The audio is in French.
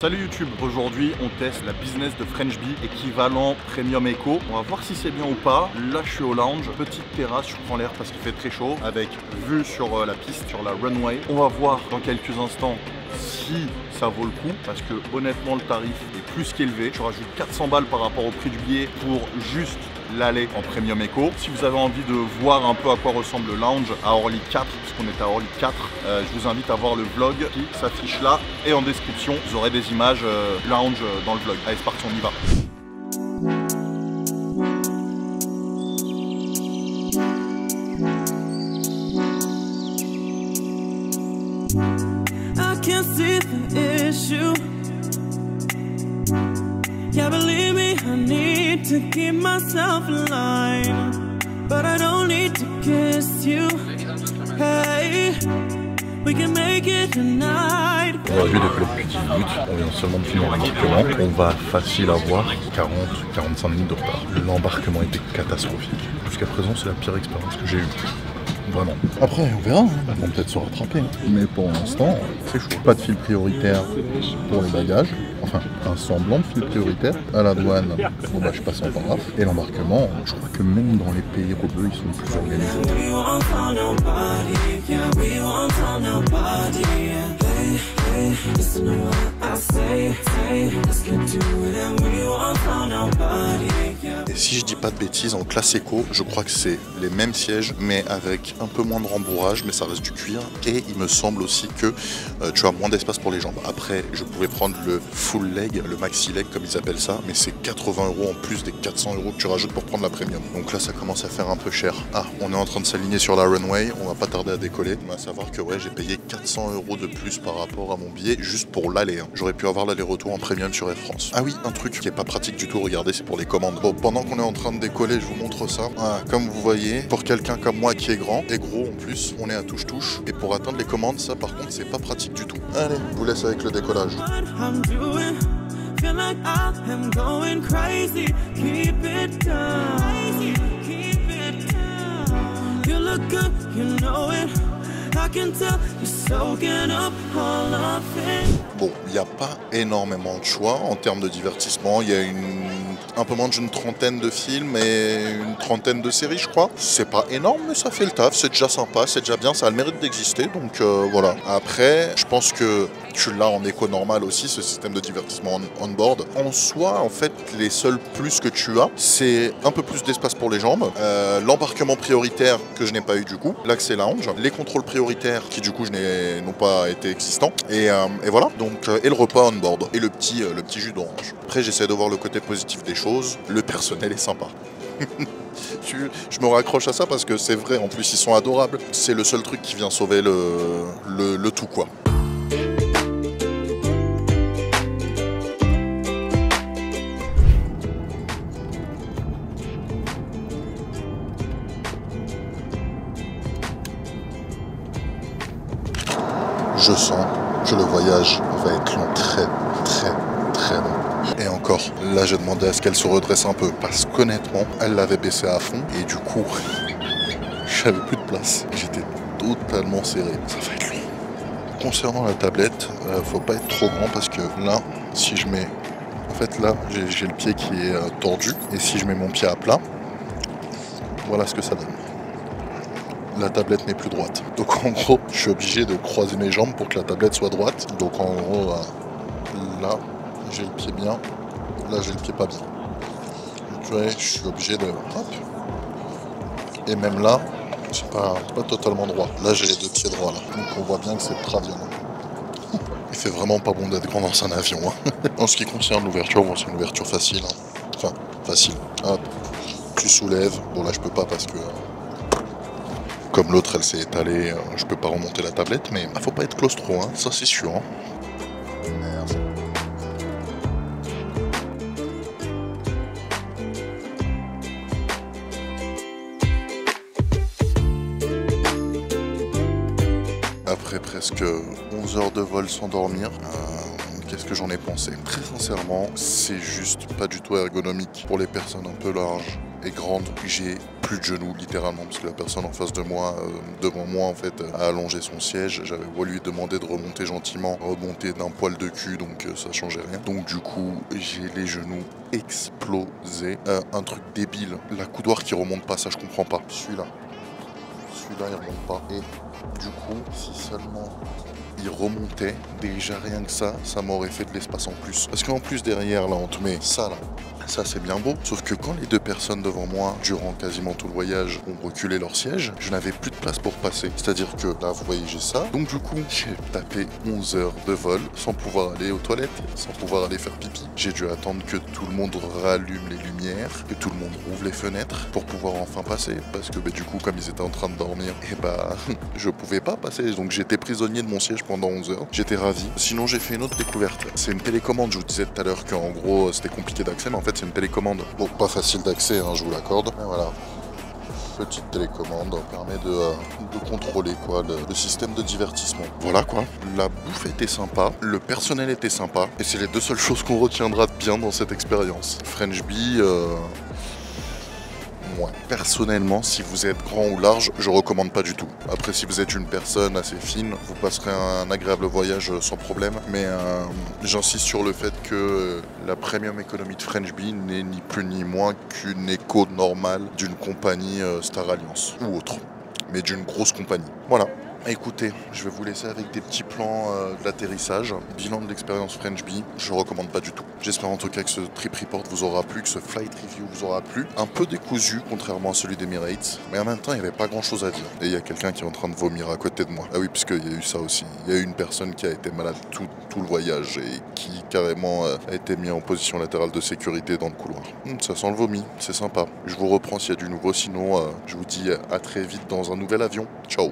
Salut YouTube, aujourd'hui on teste la business de French Bee équivalent Premium Eco. On va voir si c'est bien ou pas. Là je suis au lounge, petite terrasse, je prends l'air parce qu'il fait très chaud avec vue sur la piste, sur la runway. On va voir dans quelques instants si ça vaut le coup parce que honnêtement le tarif est plus qu'élevé. Je rajoute 400 balles par rapport au prix du billet pour juste l'aller en Premium Eco. Si vous avez envie de voir un peu à quoi ressemble le lounge à Orly 4, parce qu'on est à Orly 4, je vous invite à voir le vlog qui s'affiche là et en description. Vous aurez des images lounge dans le vlog. Allez c'est parti, on y va. Can't see the issue. Yeah, believe me, I need to keep myself in line, but I don't need to kiss you. Hey, we can make it tonight. On a vu depuis depuis 10 minutes, on vient seulement de finir l'embarquement. On va facile avoir 40-45 minutes de retard. L'embarquement était catastrophique. Jusqu'à présent, c'est la pire expérience que j'ai eue. Vraiment. Après, on verra, ils vont peut-être se rattraper. Mais pour l'instant, c'est chaud. Pas de fil prioritaire pour les bagages. Enfin, un semblant de fil prioritaire. À la douane, bon bah je passe en paragraphe. Et l'embarquement, je crois que même dans les pays européens, ils sont plus organisés. Et si je dis pas de bêtises, en classe éco, je crois que c'est les mêmes sièges, mais avec un peu moins de rembourrage, mais ça reste du cuir. Et il me semble aussi que tu as moins d'espace pour les jambes. Après, je pouvais prendre le full leg, le maxi leg comme ils appellent ça, mais c'est 80 € en plus des 400 € que tu rajoutes pour prendre la premium. Donc là, ça commence à faire un peu cher. Ah, on est en train de s'aligner sur la runway, on va pas tarder à décoller. On va savoir que ouais, j'ai payé 400 € de plus par rapport à mon billet juste pour l'aller. Hein. J'aurais pu avoir l'aller-retour en premium sur Air France. Ah oui, un truc qui est pas pratique du tout, regardez, c'est pour les commandes. Bon, pendant qu'on est en train de décoller, je vous montre ça. Ah, comme vous voyez, pour quelqu'un comme moi qui est grand et gros en plus, on est à touche-touche. Et pour atteindre les commandes, ça par contre, c'est pas pratique du tout. Allez, je vous laisse avec le décollage. Bon, il n'y a pas énormément de choix en termes de divertissement. Il y a un peu moins d'une trentaine de films et une trentaine de séries, je crois. C'est pas énorme, mais ça fait le taf. C'est déjà sympa, c'est déjà bien, ça a le mérite d'exister. Donc voilà. Après, je pense que tu l'as en éco normal aussi, ce système de divertissement on-board. En soi, en fait, les seuls plus que tu as, c'est un peu plus d'espace pour les jambes, l'embarquement prioritaire que je n'ai pas eu du coup, l'accès lounge, les contrôles prioritaires qui du coup n'ont pas été existants, et voilà. Donc, et le repas on-board, et le petit jus d'orange. Après, j'essaie de voir le côté positif des choses. Le personnel est sympa. Je me raccroche à ça parce que c'est vrai, en plus ils sont adorables. C'est le seul truc qui vient sauver le tout quoi. Je sens que le voyage va être long, très long. Et encore, là j'ai demandé à ce qu'elle se redresse un peu, parce qu'honnêtement, elle l'avait baissé à fond, et du coup, j'avais plus de place. J'étais totalement serré, ça va être long. Concernant la tablette, faut pas être trop grand, parce que là, si je mets... En fait là, j'ai le pied qui est tordu, et si je mets mon pied à plat, voilà ce que ça donne. La tablette n'est plus droite. Donc en gros, je suis obligé de croiser mes jambes pour que la tablette soit droite. Donc en gros, là, j'ai le pied bien. Là, j'ai le pied pas bien. Donc tu vois, je suis obligé de... Hop. Et même là, c'est pas totalement droit. Là, j'ai les deux pieds droits là. Donc on voit bien que c'est ultra violent. Il fait vraiment pas bon d'être grand dans un avion. Hein. En ce qui concerne l'ouverture, bon, c'est une ouverture facile. Hein. Enfin, facile. Hop. Tu soulèves. Bon là, je peux pas parce que... Comme l'autre, elle s'est étalée, je peux pas remonter la tablette, mais faut pas être claustro, hein, ça c'est sûr. Hein. Merci. Après presque 11 heures de vol sans dormir, qu'est-ce que j'en ai pensé? Très sincèrement, c'est juste pas du tout ergonomique pour les personnes un peu larges et grandes. J'ai plus de genoux littéralement parce que la personne en face de moi, devant moi en fait, a allongé son siège. J'avais beau lui demander de remonter gentiment, remonter d'un poil de cul, donc ça changeait rien. Donc du coup, j'ai les genoux explosés. Un truc débile, la coudoir qui remonte pas, ça je comprends pas. Celui-là il remonte pas. Et du coup, si seulement il remontait, déjà rien que ça m'aurait fait de l'espace en plus. Parce qu'en plus derrière là, on te met ça là. Ça c'est bien beau, sauf que quand les deux personnes devant moi, durant quasiment tout le voyage, ont reculé leur siège, je n'avais plus de place pour passer. C'est-à-dire que là, vous voyez, j'ai ça. Donc du coup, j'ai tapé 11 heures de vol sans pouvoir aller aux toilettes, sans pouvoir aller faire pipi. J'ai dû attendre que tout le monde rallume les lumières, que tout le monde ouvre les fenêtres pour pouvoir enfin passer. Parce que du coup, comme ils étaient en train de dormir, je pouvais pas passer. Donc j'étais prisonnier de mon siège pendant 11 heures. J'étais ravi. Sinon, j'ai fait une autre découverte. C'est une télécommande. Je vous disais tout à l'heure qu'en gros, c'était compliqué d'accès, mais en fait, c'est une télécommande. Bon, pas facile d'accès, hein, je vous l'accorde. Et voilà. Petite télécommande permet de contrôler quoi, le système de divertissement. Voilà quoi. La bouffe était sympa, le personnel était sympa, et c'est les deux seules choses qu'on retiendra de bien dans cette expérience. French Bee, moi, personnellement, si vous êtes grand ou large, je recommande pas du tout. Après, si vous êtes une personne assez fine, vous passerez un agréable voyage sans problème. Mais j'insiste sur le fait que la Premium Economy de French Bee n'est ni plus ni moins qu'une écho normale d'une compagnie Star Alliance ou autre, mais d'une grosse compagnie. Voilà. Écoutez, je vais vous laisser avec des petits plans d'atterrissage. Bilan de l'expérience French Bee, je ne recommande pas du tout. J'espère en tout cas que ce trip report vous aura plu, que ce flight review vous aura plu. Un peu décousu, contrairement à celui d'Emirates, mais en même temps, il n'y avait pas grand chose à dire. Et il y a quelqu'un qui est en train de vomir à côté de moi. Ah oui, puisqu'il y a eu ça aussi. Il y a eu une personne qui a été malade tout le voyage et qui carrément a été mis en position latérale de sécurité dans le couloir. Ça sent le vomi, c'est sympa. Je vous reprends s'il y a du nouveau, sinon je vous dis à très vite dans un nouvel avion. Ciao.